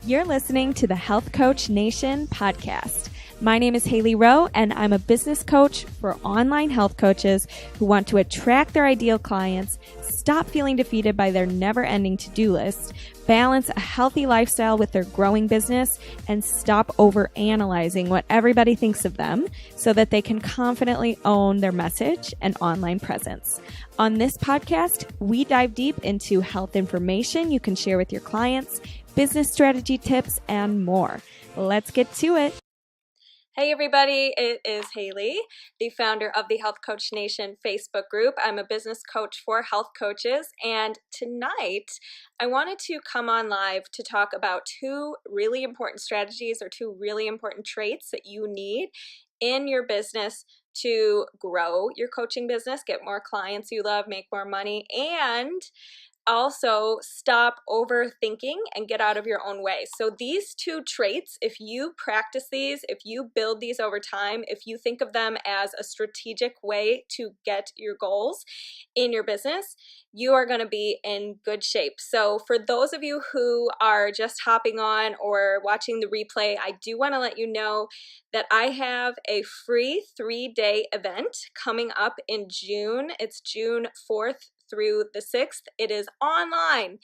You're listening to the Health Coach Nation podcast. My name is Hailey Rowe, and I'm a business coach for online health coaches who want to attract their ideal clients, stop feeling defeated by their never-ending to-do list, balance a healthy lifestyle with their growing business, and stop over-analyzing what everybody thinks of them so that they can confidently own their message and online presence. On this podcast, we dive deep into health information you can share with your clients, business strategy tips, and more. Let's get to it. Hey everybody, it is Hailey, the founder of the Health Coach Nation Facebook group. I'm a business coach for health coaches, and tonight I wanted to come on live to talk about two really important strategies or two really important traits that you need in your business to grow your coaching business, get more clients you love, make more money, and also stop overthinking and get out of your own way. So these two traits, if you practice these, if you build these over time, if you think of them as a strategic way to get your goals in your business, you are going to be in good shape. So for those of you who are just hopping on or watching the replay, I do want to let you know that I have a free 3-day event coming up in June. It's June 4th through the 6th. It is online,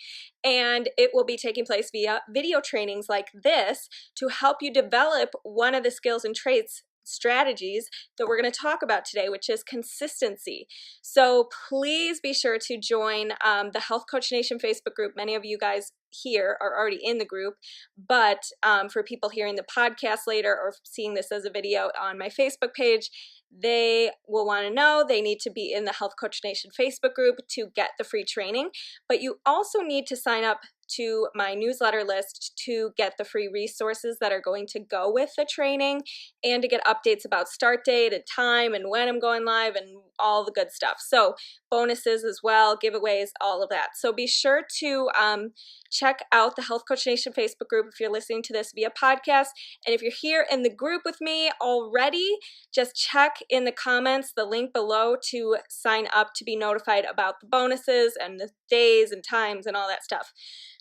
and it will be taking place via video trainings like this to help you develop one of the skills and traits strategies that we're going to talk about today, which is consistency. So please be sure to join the Health Coach Nation Facebook group. Many of you guys here are already in the group, but for people hearing the podcast later or seeing this as a video on my Facebook page, they will want to know they need to be in the Health Coach Nation Facebook group to get the free training. But you also need to sign up to my newsletter list to get the free resources that are going to go with the training and to get updates about start date and time and when I'm going live and all the good stuff. So bonuses as well, giveaways, all of that. So be sure to check out the Health Coach Nation Facebook group if you're listening to this via podcast. And if you're here in the group with me already, just check in the comments the link below to sign up to be notified about the bonuses and the days and times and all that stuff.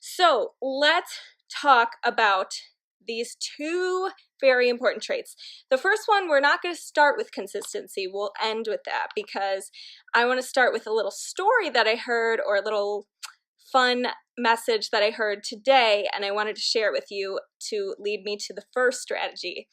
So let's talk about these two very important traits. The first one, we're not going to start with consistency. We'll end with that because I want to start with a little story that I heard or a little fun message that I heard today, and I wanted to share it with you to lead me to the first strategy.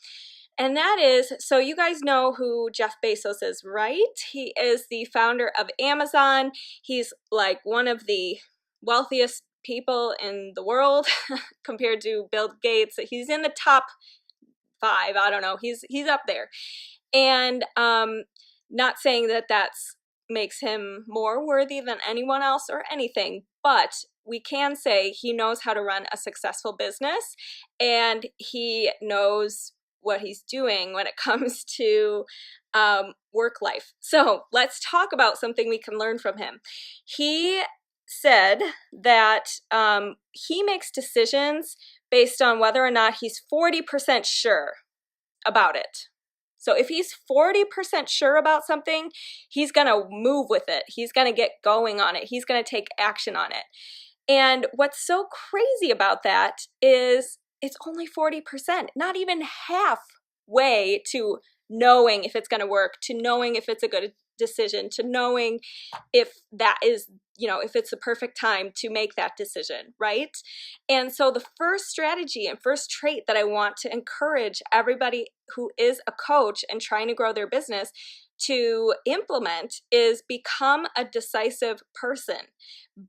And that is, so you guys know who Jeff Bezos is, right? He is the founder of Amazon. He's like one of the wealthiest people in the world compared to Bill Gates. He's in the top 5. I don't know. He's up there. And not saying that that's makes him more worthy than anyone else or anything, but we can say he knows how to run a successful business, and he knows what he's doing when it comes to work life. So let's talk about something we can learn from him. He said that he makes decisions based on whether or not he's 40% sure about it. So if he's 40% sure about something, he's going to move with it. He's going to get going on it. He's going to take action on it. And what's so crazy about that is it's only 40%, not even halfway to knowing if it's going to work, to knowing if it's a good decision, to knowing if that is, if it's the perfect time to make that decision, right? And so the first strategy and first trait that I want to encourage everybody who is a coach and trying to grow their business to implement is become a decisive person.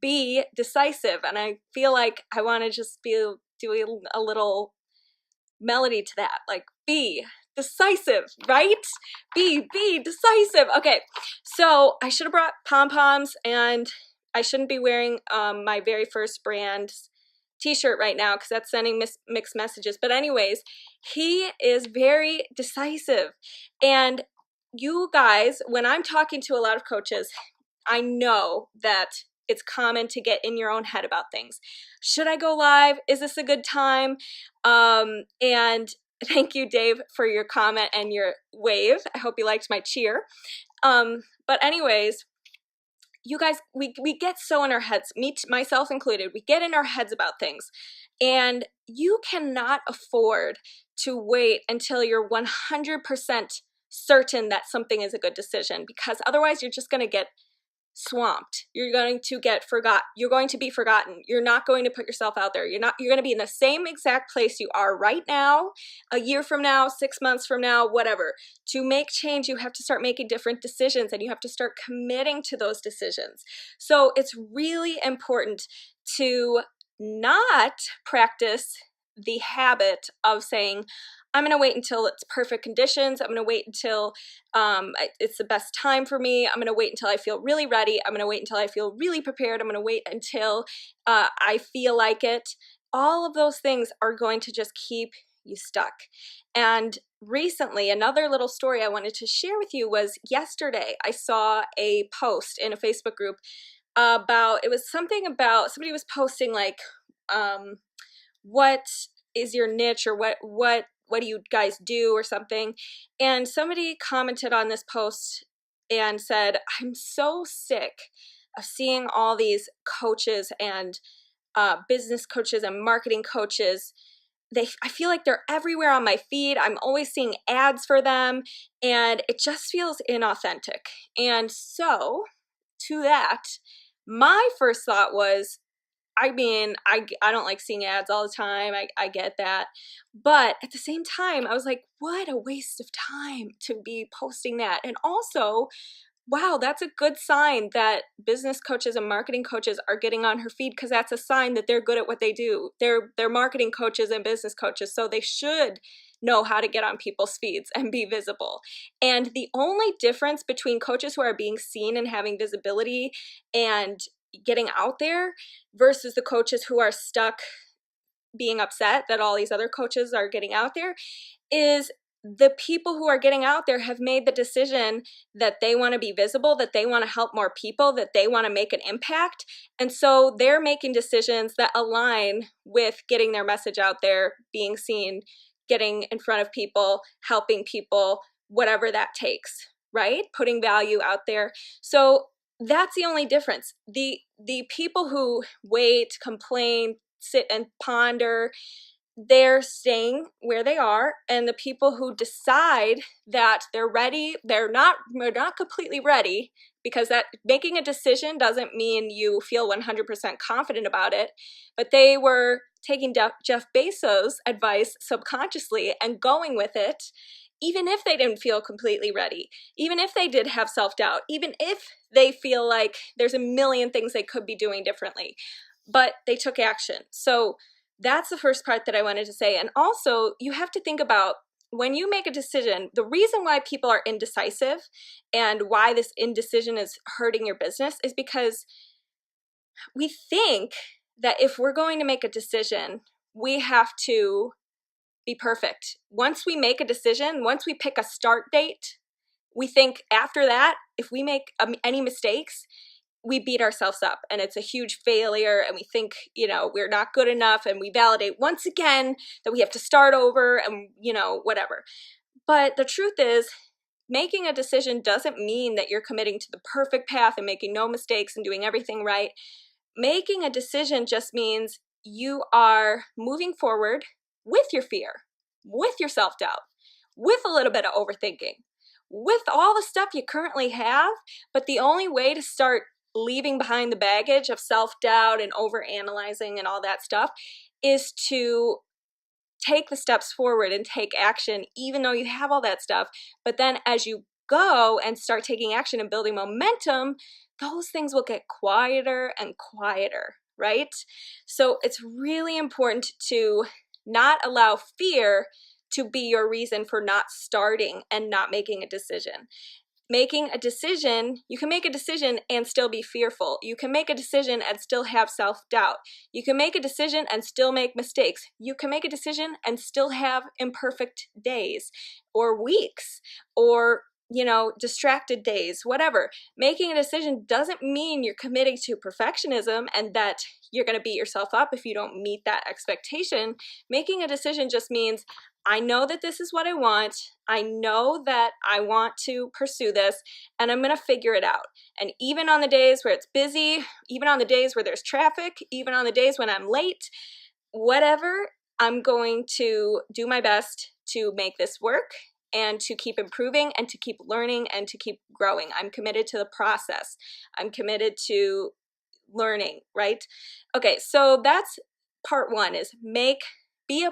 Be decisive. And I feel like I want to just do a little melody to that, like be decisive, right? Be decisive. Okay, so I should have brought pom-poms, and I shouldn't be wearing my very first brand t-shirt right now because that's sending mixed messages. But anyways, he is very decisive. And you guys, when I'm talking to a lot of coaches, I know that it's common to get in your own head about things. Should I go live? Is this a good time? And thank you, Dave, for your comment and your wave. I hope you liked my cheer. But anyways, you guys, we get so in our heads, myself included, we get in our heads about things. And you cannot afford to wait until you're 100% certain that something is a good decision, because otherwise you're just going to get swamped. You're going to be forgotten. You're not going to put yourself out there. You're going to be in the same exact place you are right now, a year from now, 6 months from now, whatever. To make change, you have to start making different decisions, and you have to start committing to those decisions. So it's really important to not practice the habit of saying, I'm going to wait until it's perfect conditions. I'm going to wait until it's the best time for me. I'm going to wait until I feel really ready. I'm going to wait until I feel really prepared. I'm going to wait until I feel like it. All of those things are going to just keep you stuck. And recently, another little story I wanted to share with you was yesterday I saw a post in a Facebook group it was something about, somebody was posting like, what is your niche, or what do you guys do, or something. And somebody commented on this post and said, I'm so sick of seeing all these coaches and business coaches and marketing coaches. I feel like they're everywhere on my feed. I'm always seeing ads for them, and it just feels inauthentic. And so to that, my first thought was, I mean, I don't like seeing ads all the time. I get that. But at the same time, I was like, what a waste of time to be posting that. And also, wow, that's a good sign that business coaches and marketing coaches are getting on her feed, because that's a sign that they're good at what they do. They're marketing coaches and business coaches, so they should know how to get on people's feeds and be visible. And the only difference between coaches who are being seen and having visibility and getting out there versus the coaches who are stuck being upset that all these other coaches are getting out there is the people who are getting out there have made the decision that they want to be visible, that they want to help more people, that they want to make an impact. And so they're making decisions that align with getting their message out there, being seen, getting in front of people, helping people, whatever that takes, right? Putting value out there. So that's the only difference. The people who wait, complain, sit and ponder, they're staying where they are. And the people who decide that they're ready, they're not completely ready, because that making a decision doesn't mean you feel 100% confident about it. But they were taking Jeff Bezos' advice subconsciously and going with it, even if they didn't feel completely ready, even if they did have self-doubt, even if they feel like there's a million things they could be doing differently, but they took action. So that's the first part that I wanted to say. And also, you have to think about, when you make a decision, the reason why people are indecisive and why this indecision is hurting your business is because we think that if we're going to make a decision, we have to be perfect. Once we make a decision, once we pick a start date, we think after that, if we make any mistakes, we beat ourselves up and it's a huge failure, and we think, we're not good enough, and we validate once again that we have to start over and, whatever. But the truth is, making a decision doesn't mean that you're committing to the perfect path and making no mistakes and doing everything right. Making a decision just means you are moving forward with your fear, with your self-doubt, with a little bit of overthinking, with all the stuff you currently have. But the only way to start leaving behind the baggage of self-doubt and overanalyzing and all that stuff is to take the steps forward and take action, even though you have all that stuff. But then as you go and start taking action and building momentum, those things will get quieter and quieter, right? So it's really important to not allow fear to be your reason for not starting and not making a decision. Making a decision, you can make a decision and still be fearful. You can make a decision and still have self-doubt. You can make a decision and still make mistakes. You can make a decision and still have imperfect days or weeks or distracted days, whatever. Making a decision doesn't mean you're committing to perfectionism and that you're going to beat yourself up if you don't meet that expectation. Making a decision just means, I know that this is what I want. I know that I want to pursue this, and I'm going to figure it out. And even on the days where it's busy, even on the days where there's traffic, even on the days when I'm late, whatever, I'm going to do my best to make this work and to keep improving and to keep learning and to keep growing. I'm committed to the process. I'm committed to learning, right? Okay, so that's part one, is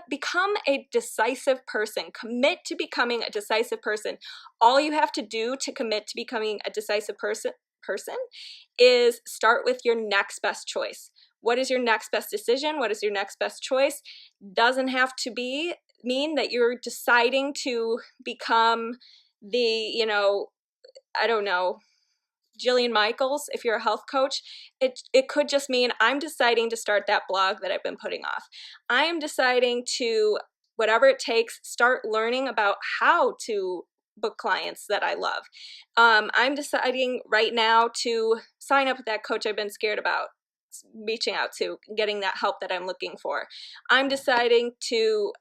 become a decisive person. Commit to becoming a decisive person. All you have to do to commit to becoming a decisive person is start with your next best choice. What is your next best decision? What is your next best choice? Doesn't have to mean that you're deciding to become the, I don't know, Jillian Michaels, if you're a health coach. It could just mean I'm deciding to start that blog that I've been putting off. I am deciding to, whatever it takes, start learning about how to book clients that I love. I'm deciding right now to sign up with that coach I've been scared about reaching out to, getting that help that I'm looking for. I'm deciding to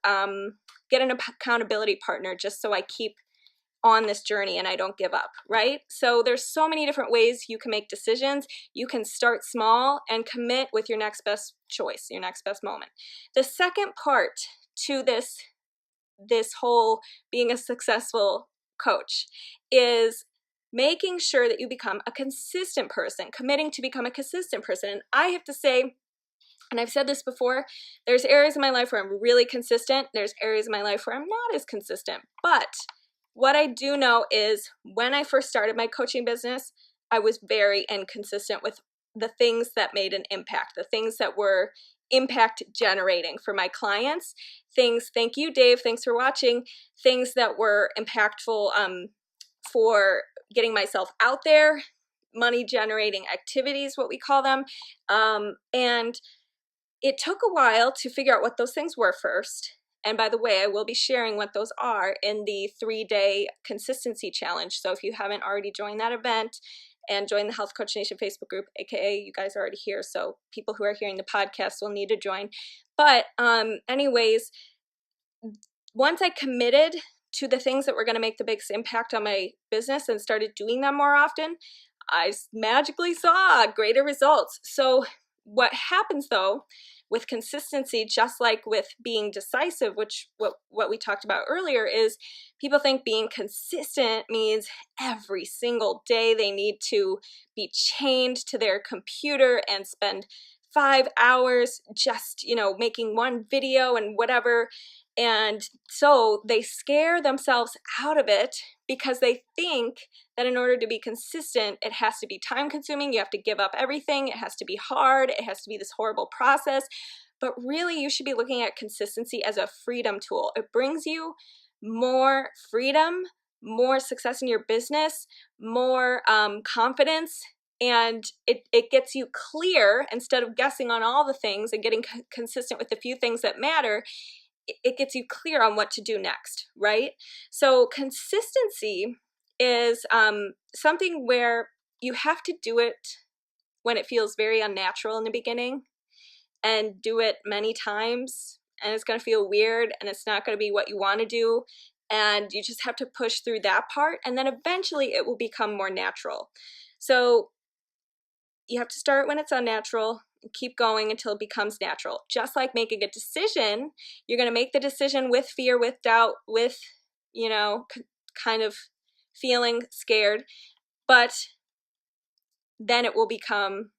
get an accountability partner just so I keep on this journey and I don't give up, right? So there's so many different ways you can make decisions. You can start small and commit with your next best choice, your next best moment. The second part to this whole being a successful coach is making sure that you become a consistent person, committing to become a consistent person. And I have to say, and I've said this before, there's areas in my life where I'm really consistent. There's areas in my life where I'm not as consistent. But what I do know is when I first started my coaching business, I was very inconsistent with the things that made an impact, the things that were impact generating for my clients. Thank you, Dave, thanks for watching. Things that were impactful for getting myself out there, money generating activities, what we call them. And it took a while to figure out what those things were first. And by the way, I will be sharing what those are in the 3-day consistency challenge. So if you haven't already joined that event and joined the Health Coach Nation Facebook group, aka you guys are already here, so people who are hearing the podcast will need to join. But anyways, once I committed to the things that were going to make the biggest impact on my business and started doing them more often, I magically saw greater results. So what happens though with consistency, just like with being decisive, which what we talked about earlier, is people think being consistent means every single day they need to be chained to their computer and spend 5 hours just, making one video and whatever. And so they scare themselves out of it because they think that in order to be consistent, it has to be time consuming. You have to give up everything. It has to be hard. It has to be this horrible process. But really, you should be looking at consistency as a freedom tool. It brings you more freedom, more success in your business, more confidence, and it gets you clear. Instead of guessing on all the things and getting consistent with the few things that matter, it gets you clear on what to do next, right? So consistency is something where you have to do it when it feels very unnatural in the beginning, and do it many times, and it's going to feel weird and it's not going to be what you want to do, and you just have to push through that part, and then eventually it will become more natural. So you have to start when it's unnatural and keep going until it becomes natural. Just like making a decision, you're going to make the decision with fear, with doubt, with, kind of feeling scared, but then it will become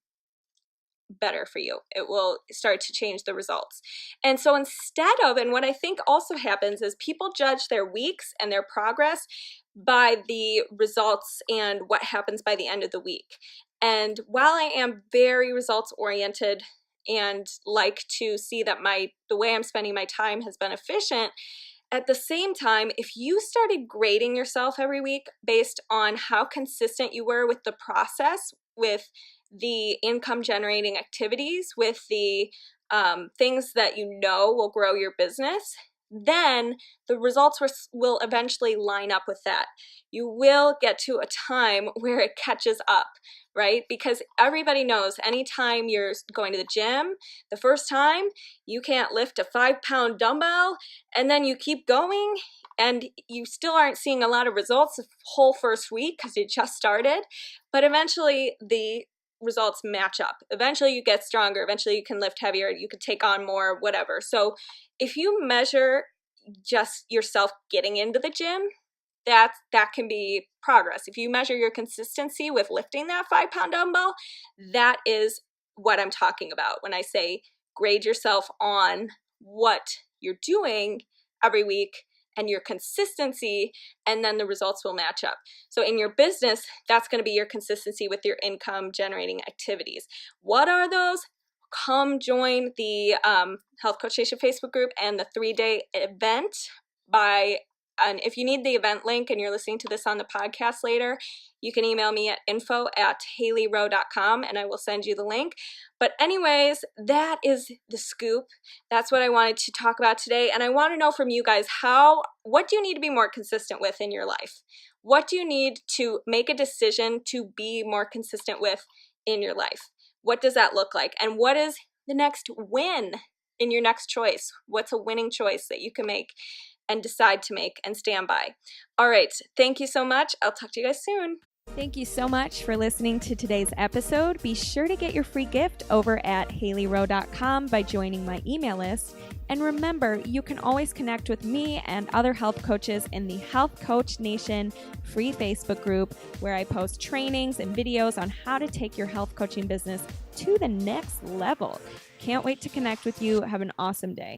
better for you. It will start to change the results. And so instead of, and what I think also happens is people judge their weeks and their progress by the results and what happens by the end of the week. And while I am very results oriented and like to see that the way I'm spending my time has been efficient, at the same time, if you started grading yourself every week based on how consistent you were with the process, with the income generating activities, with the things that will grow your business, then the results will eventually line up with that. You will get to a time where it catches up, right? Because everybody knows anytime you're going to the gym, the first time you can't lift a 5-pound dumbbell, and then you keep going and you still aren't seeing a lot of results the whole first week because you just started, but eventually the results match up. Eventually you get stronger. Eventually you can lift heavier. You can take on more, whatever. So if you measure just yourself getting into the gym, that can be progress. If you measure your consistency with lifting that 5-pound dumbbell, that is what I'm talking about when I say grade yourself on what you're doing every week and your consistency, and then the results will match up. So in your business, that's going to be your consistency with your income generating activities. What are those? Come join the Health Coach Nation Facebook group and the 3-day event and if you need the event link and you're listening to this on the podcast later, you can email me at info@haileyrowe.com and I will send you the link. But anyways, that is the scoop. That's what I wanted to talk about today. And I want to know from you guys, what do you need to be more consistent with in your life? What do you need to make a decision to be more consistent with in your life? What does that look like? And what is the next win in your next choice? What's a winning choice that you can make and decide to make and stand by? All right. Thank you so much. I'll talk to you guys soon. Thank you so much for listening to today's episode. Be sure to get your free gift over at haileyrowe.com by joining my email list. And remember, you can always connect with me and other health coaches in the Health Coach Nation free Facebook group, where I post trainings and videos on how to take your health coaching business to the next level. Can't wait to connect with you. Have an awesome day.